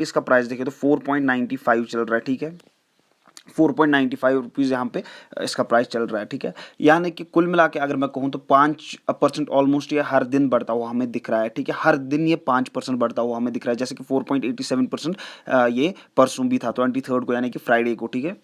इसका प्राइस देखें तो 4.95 चल रहा है, ठीक है, 4.95 यहाँ पे इसका प्राइस चल रहा है, ठीक है। यानी कि कुल मिला के अगर मैं कहूँ तो 5% ऑलमोस्ट ये हर दिन बढ़ता हुआ हमें दिख रहा है, ठीक है, हर दिन ये 5% बढ़ता हुआ हमें दिख रहा है, जैसे कि 4.87% ये परसों भी था 23 को, यानी कि फ्राइडे को, ठीक है।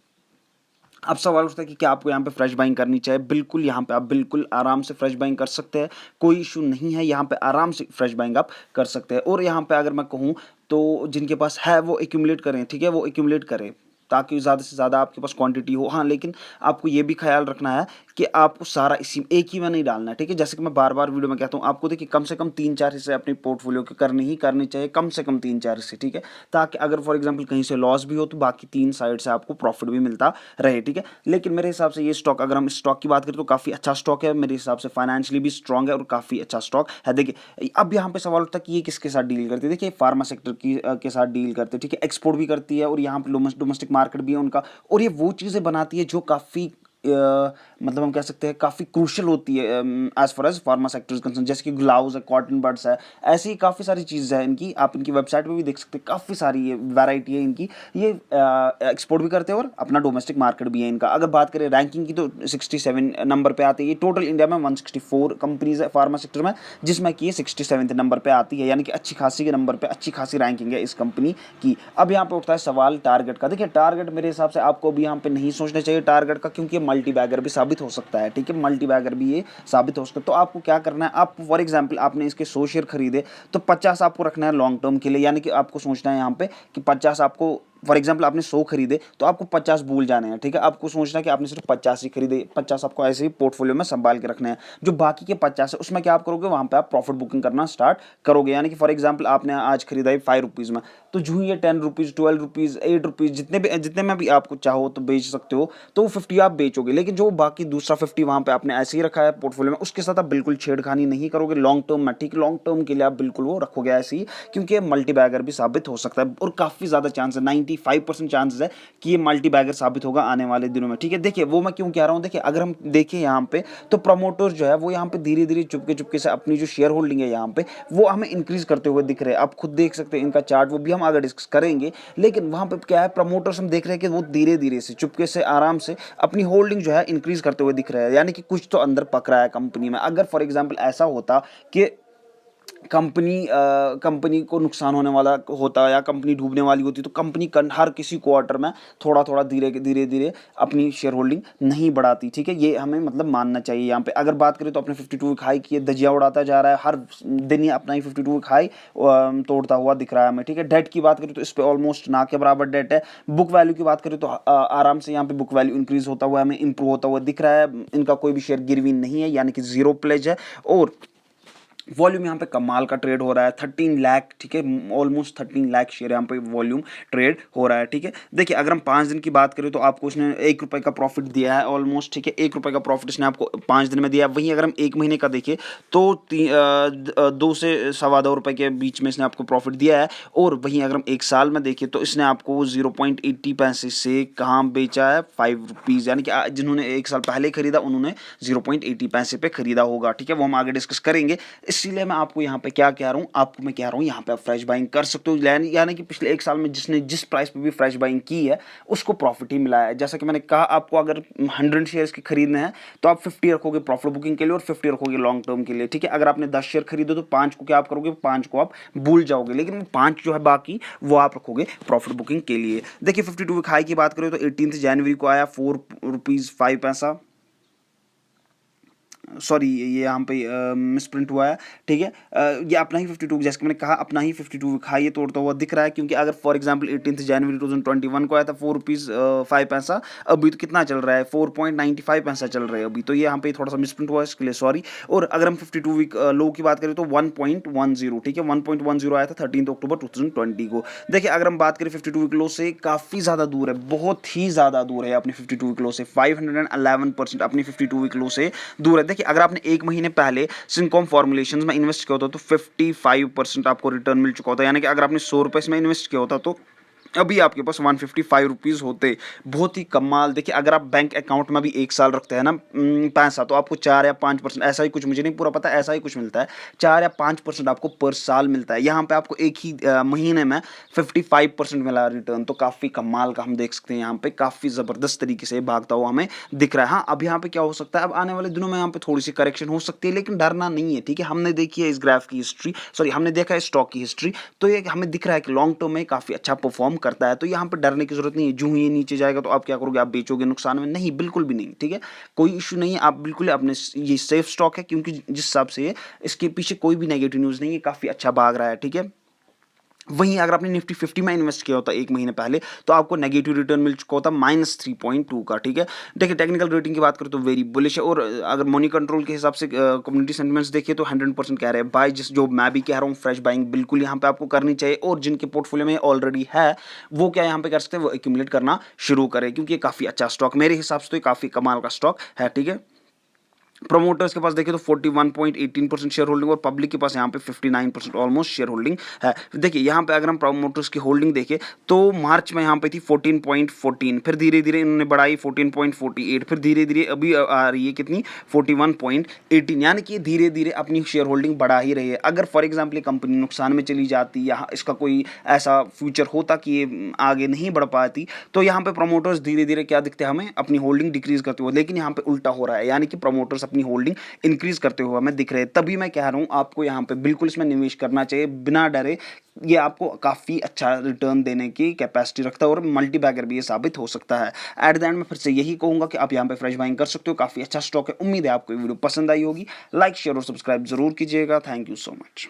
अब सवाल उठता है कि क्या आपको यहाँ पे फ्रेश बाइंग करनी चाहिए। बिल्कुल, यहाँ पे आप बिल्कुल आराम से फ्रेश बाइंग कर सकते हैं, कोई इशू नहीं है, यहाँ पे आराम से फ्रेश बाइंग आप कर सकते हैं। और यहाँ पे अगर मैं कहूँ तो जिनके पास है वो एक्यूमुलेट करें, ठीक है, वो एक्यूमुलेट करें ताकि ज़्यादा से ज़्यादा आपके पास क्वांटिटी हो। हाँ, लेकिन आपको ये भी ख्याल रखना है कि आपको सारा इसी एक ही में नहीं डालना है, ठीक है। जैसे कि मैं बार बार वीडियो में कहता हूँ आपको, देखिए कम से कम 3-4 हिस्से अपने पोर्टफोलियो के करने चाहिए, कम से कम 3-4 हिस्से, ठीक है, ताकि अगर फॉर एग्जांपल कहीं से लॉस भी हो तो बाकी 3 साइड से आपको प्रॉफिट भी मिलता रहे, ठीक है। लेकिन मेरे हिसाब से ये स्टॉक, अगर हम स्टॉक की बात करें तो काफ़ी अच्छा स्टॉक है, मेरे हिसाब से फाइनेंशियली भी स्ट्रॉन्ग है और काफ़ी अच्छा स्टॉक है। देखिए अब यहाँ पे सवाल उठता है कि ये किसके साथ डील करती है। देखिए फार्मा सेक्टर के साथ डील करते हैं, ठीक है, एक्सपोर्ट भी करती है और यहाँ पे डोमेस्टिक मार्केट भी है उनका, और ये वो चीज़ें बनाती है जो काफ़ी मतलब हम कह सकते हैं काफ़ी क्रूशल होती है as far as pharma sector is concern, जैसे कि ग्लव्स है, कॉटन बड्स है, ऐसी काफ़ी सारी चीज़ें हैं इनकी, आप इनकी वेबसाइट पे भी देख सकते हैं, काफ़ी सारी ये वैरायटी है इनकी, ये एक्सपोर्ट भी करते हैं और अपना डोमेस्टिक मार्केट भी है इनका। अगर बात करें रैंकिंग की तो 67 नंबर पे आती है ये, टोटल इंडिया में 164 कंपनीज है फार्मा सेक्टर में, जिसमें कि ये 67 नंबर पे आती है, यानी कि अच्छी खासी के नंबर पे अच्छी खासी रैंकिंग है इस कंपनी की। अब यहाँ पे उठता है सवाल टारगेट का। देखिए टारगेट मेरे हिसाब से आपको भी यहाँ पे नहीं सोचना चाहिए टारगेट का, क्योंकि मल्टी बैगर भी साबित हो सकता है, ठीक है, मल्टी बैगर भी ये साबित हो सकता है। तो आपको क्या करना है, आप फॉर एग्जांपल आपने इसके 100 शेयर खरीदे तो 50 आपको रखना है लॉन्ग टर्म के लिए, यानी कि आपको सोचना है यहाँ पे कि 50 आपको, फॉर एग्जाम्पल आपने 100 खरीदे तो आपको 50 भूल जाने हैं, ठीक है, आपको सोचना है कि आपने सिर्फ 50 ही खरीदे, 50 आपको ऐसे ही पोर्टफोलियो में संभाल के रखने हैं। जो बाकी के 50 है उसमें क्या आप करोगे, वहाँ पे आप प्रॉफिट बुकिंग करना स्टार्ट करोगे, यानी कि फॉर एग्जाम्पल आपने आज खरीदा है 5 रुपीज़ में, तो जो ही ये 10 रुपीज़, 12 रुपीज़, 8 रुपीज़, जितने में भी आपको चाहो तो बेच सकते हो, तो वो 50 आप बेचोगे। लेकिन जो बाकी दूसरा 50 वहाँ पे आपने ऐसे ही रखा है पोर्टफोलियो में, उसके साथ आप बिल्कुल छेड़खानी नहीं करोगे लॉन्ग टर्म में, ठीक, लॉन्ग टर्म के लिए आप बिल्कुल वो रखोगे ऐसे ही, क्योंकि मल्टी बैगर भी साबित हो सकता है और काफ़ी ज़्यादा चांस है, 95% चांस है कि ये मल्टी बैगर साबित होगा आने वाले दिनों में, ठीक है। देखिए वो मैं क्यों कह रहा हूँ, देखिए अगर हम देखें यहाँ पे तो प्रमोटर जो है वो यहाँ पे धीरे धीरे चुपके चुपके से अपनी जो शेयर होल्डिंग है यहाँ पे वो हमें इंक्रीज करते हुए दिख रहे हैं। आप खुद देख सकते हैं इनका चार्ट, वो भी हम आगे डिस्कस करेंगे। लेकिन वहाँ पे क्या है, प्रमोटर्स हम देख रहे हैं कि वो धीरे धीरे से चुपके से आराम से अपनी होल्डिंग जो है इंक्रीज करते हुए दिख रहे हैं, यानी कि कुछ तो अंदर पक रहा है कंपनी में। अगर फॉर एग्जाम्पल ऐसा होता कि कंपनी को नुकसान होने वाला होता या कंपनी डूबने वाली होती तो कंपनी हर किसी क्वार्टर में थोड़ा थोड़ा धीरे धीरे अपनी शेयर होल्डिंग नहीं बढ़ाती, ठीक है, ये हमें मतलब मानना चाहिए। यहाँ पे अगर बात करें तो अपने 52 वीक हाई की धजिया उड़ाता जा रहा है, हर दिन ही अपना ही 52 वीक हाई तोड़ता हुआ दिख रहा है हमें, ठीक है। डेट की बात करें तो इस पर ऑलमोस्ट ना के बराबर डेट है। बुक वैल्यू की बात करें तो आराम से यहाँ पे बुक वैल्यू इंक्रीज होता हुआ हमें इंप्रूव होता हुआ दिख रहा है। इनका कोई भी शेयर गिरवी नहीं है, यानी कि जीरो प्लेज है। और वॉल्यूम यहाँ पे कमाल का ट्रेड हो रहा है, 13 लाख, ठीक है, ऑलमोस्ट 13 लाख शेयर यहाँ पे वॉल्यूम ट्रेड हो रहा है, ठीक है। देखिए अगर हम 5 दिन की बात करें तो आपको उसने 1 रुपये का प्रॉफिट दिया है ऑलमोस्ट, ठीक है, 1 रुपये का प्रॉफिट इसने आपको 5 दिन में दिया है। वहीं अगर हम 1 महीने का देखें तो 2 से सवा 2 रुपये के बीच में इसने आपको प्रॉफिट दिया है। और वहीं अगर हम 1 साल में देखें तो इसने आपको 0.80 पैसे से कहाँ बेचा है, 5 रुपीज़, यानी कि जिन्होंने 1 साल पहले खरीदा उन्होंने 0.80 पैसे पे खरीदा होगा, ठीक है, वो हम आगे डिस्कस करेंगे। इसीलिए मैं आपको यहाँ पे क्या कह रहा हूँ, आपको मैं कह रहा हूँ यहाँ पे आप फ्रेश बाइंग कर सकते हो, यानी कि पिछले 1 साल में जिसने जिस प्राइस पे भी फ्रेश बाइंग की है उसको प्रॉफिट ही मिला है। जैसा कि मैंने कहा आपको अगर 100 शेयर्स के खरीदने हैं तो आप 50 रखोगे प्रॉफिट बुकिंग के लिए और 50 रखोगे लॉन्ग टर्म के लिए, ठीक है। अगर आपने 10 शेयर खरीदो तो 5 को क्या आप करोगे, 5 को आप भूल जाओगे, लेकिन 5 जो है बाकी वो आप रखोगे प्रॉफिट बुकिंग के लिए। देखिए 52 वीक हाई की बात करें तो 18 जनवरी को आया 4 रुपीज़ 5 पैसा, सॉरी ये यहाँ पे मिसप्रिंट हुआ है, ठीक है। ये अपना ही 52, जैसे कि मैंने कहा अपना ही 52 वीक हाई ये तोड़ता हुआ दिख रहा है, क्योंकि अगर फॉर एग्जांपल 18 जनवरी 2021 को आया था 4 रुपीज़ 5 पैसा, अभी तो कितना चल रहा है 4.95 पैसा चल रहा है अभी, तो ये यहाँ पे थोड़ा सा मिसप्रिंट हुआ है, इसके लिए सॉरी। और अगर हम 52 वीक लो की बात करें तो 1.10, ठीक है, 1.10 आया था 13 अक्टूबर 2020 को। देखिए अगर हम बात करें 52 वीक लो से काफ़ी ज़्यादा दूर है, बहुत ही ज़्यादा दूर है अपनी 52 वीक लो से, 511% अपनी 52 वीक लो से दूर है। देखिए अगर आपने 1 महीने पहले सिंकॉम फॉर्मुलेशंस में इन्वेस्ट किया होता तो 55% आपको रिटर्न मिल चुका होता, यानी कि अगर आपने 100 रुपये में इन्वेस्ट किया होता तो अभी आपके पास 155 रुपीज़ होते। बहुत ही कमाल। देखिए अगर आप बैंक अकाउंट में भी 1 साल रखते हैं ना पैसा, तो आपको 4 या 5% ऐसा ही कुछ, मुझे नहीं पूरा पता, ऐसा ही कुछ मिलता है। 4 या 5% आपको पर साल मिलता है। यहाँ पे आपको एक ही महीने में 55% मिला रिटर्न, तो काफ़ी कमाल का हम देख सकते हैं। यहाँ पे काफ़ी ज़बरदस्त तरीके से भागता हुआ हमें दिख रहा है। हाँ, अब यहाँ पे क्या हो सकता है, अब आने वाले दिनों में यहाँ पे थोड़ी सी करेक्शन हो सकती है, लेकिन डरना नहीं है, ठीक है। हमने देखी है इस ग्राफ की हिस्ट्री, सॉरी हमने देखा है स्टॉक की हिस्ट्री, तो ये हमें दिख रहा है कि लॉन्ग टर्म में काफ़ी अच्छा परफॉर्म करता है। तो यहाँ पे डरने की जरूरत नहीं है। जो ही नीचे जाएगा तो आप क्या करोगे, आप बेचोगे नुकसान में? नहीं, बिल्कुल भी नहीं, ठीक है। कोई इशू नहीं है, आप बिल्कुल अपने, ये सेफ स्टॉक है, क्योंकि जिस हिसाब से इसके पीछे कोई भी नेगेटिव न्यूज़ नहीं है, काफ़ी अच्छा भाग रहा है, ठीक है। वहीं अगर आपने निफ्टी 50 में इन्वेस्ट किया होता एक महीने पहले, तो आपको नेगेटिव रिटर्न मिल चुका होता -3.2 का, ठीक है। देखिए टेक्निकल रेटिंग की बात करें तो वेरी बुलिश है, और अगर मनी कंट्रोल के हिसाब से कम्युनिटी सेंटिमेंट्स देखिए तो 100% कह रहे हैं बाय, जिस जो मैं भी कह रहा हूँ, फ्रेश बाइंग बिल्कुल यहाँ पे आपको करनी चाहिए। और जिनके पोर्टफोलियो में ऑलरेडी है वो क्या यहाँ पे कर सकते हैं, वो एक्यूमुलेट करना शुरू करें, क्योंकि ये काफ़ी अच्छा स्टॉक, मेरे हिसाब से तो ये काफ़ी कमाल का स्टॉक है, ठीक है। प्रोमोटर्स के पास देखिए तो 41.18% शेयर होल्डिंग, और पब्लिक के पास यहाँ पे 59% ऑलमोस्ट शेयर होल्डिंग है। देखिए यहाँ पे अगर हम प्रोमोटर्स की होल्डिंग देखें तो मार्च में यहाँ पे थी 14.14, फिर धीरे धीरे इन्होंने बढ़ाई 14.48, फिर धीरे धीरे अभी आ रही है कितनी, 41.18, यानी कि धीरे धीरे अपनी शेयर होल्डिंग बढ़ा ही रही है। अगर फॉर एग्जाम्पल कंपनी नुकसान में चली जाती या इसका कोई ऐसा फ्यूचर होता कि ये आगे नहीं बढ़ पाती, तो यहाँ पे प्रोमोटर्स धीरे धीरे क्या दिखते हैं हमें, अपनी होल्डिंग डिक्रीज करते हुए। लेकिन यहाँ पे उल्टा हो रहा है, यानी कि प्रोमोटर्स अपनी होल्डिंग इंक्रीज करते हुए हमें दिख रहे हैं। तभी मैं कह रहा हूँ आपको यहाँ पे बिल्कुल इसमें निवेश करना चाहिए बिना डरे। ये आपको काफ़ी अच्छा रिटर्न देने की कैपेसिटी रखता है, और मल्टी बैगर भी ये साबित हो सकता है। एट द एंड में फिर से यही कहूँगा कि आप यहाँ पे फ्रेश बाइंग कर सकते हो, काफ़ी अच्छा स्टॉक है। उम्मीद है आपको ये वीडियो पसंद आई होगी। लाइक शेयर और सब्सक्राइब जरूर कीजिएगा। Thank you so much.